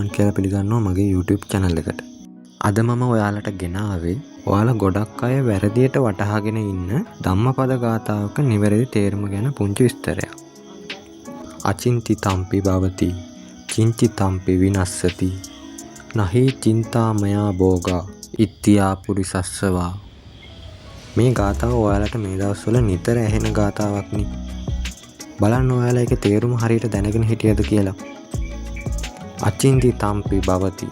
ආයුබෝවන් කියලා පිළිගන්නවා මගේ YouTube channel එකට. අද මම ඔයාලට ගෙන ආවේ ඔයාලා ගොඩක් අය වැරදියට වටහාගෙන ඉන්න ධම්මපද ගාථාවක නිවැරදි තේරුම ගැන පුංචි විස්තරයක්. අචින්ති තම්පි භවති චින්ති තම්පි විනස්සති නහි චින්තාමයා භෝගා ඉත්‍ත්‍යා පුරිසස්සවා. මේ ගාථාව ඔයාලට මේ දවස්වල නිතර ඇහෙන ගාථාවක් නේ. බලන්න ඔයාලා ඒකේ තේරුම හරියට දැනගෙන හිටියද කියලා. අචින්ති තම්පි භවති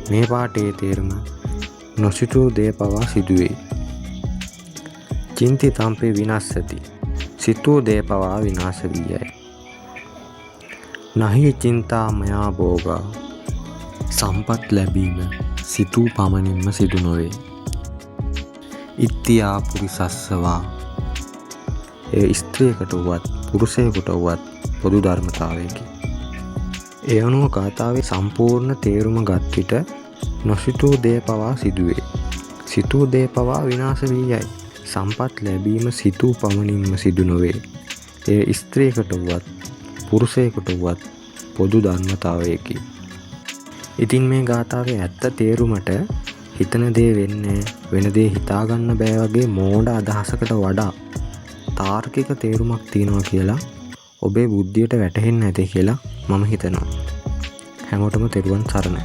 මේ පාඨයේ තේරුම නොසිතූ දේ පවා සිදුවේ. චින්ති තම්පි විනස්සති සිතූ දේ පවා විනාශ වී යයි. නහි චින්තා මයා භෝගා සම්පත් ලැබීම සිතූ පමණින්ම සිදු නොවේ. ඉත්‍ත්‍යා පුරිසස්සවා ඒ ස්ත්‍රියකට වුවත් පුරුෂයෙකුට වුවත් පොදු ධර්මතාවයකි. ඒ අනුව ගාථාවේ සම්පූර්ණ තේරුම ගත් විට නොසිතූ දේ පවා සිදුවේ. සිතූ දේ පවා විනාශ වී යයි. සම්පත් ලැබීම සිතූ පමණින්ම සිදු නොවේ. ඒ ස්ත්‍රියකට වුවත් පුරුෂයෙකුට වුවත් පොදු ධර්මතාවයකි. ඉතින් මේ ගාථාවේ ඇත්ත තේරුමට හිතන දේ වෙන්නේ වෙන දේ හිතාගන්න බෑ වගේ මෝඩ අදහසකට වඩා තාර්කික තේරුමක් තියෙනවා කියලා ඔබේ බුද්ධියට වැටහෙන්නේ නැති කියලා මම හිතනවා. හැමෝටම තෙරුවන් සරණයි.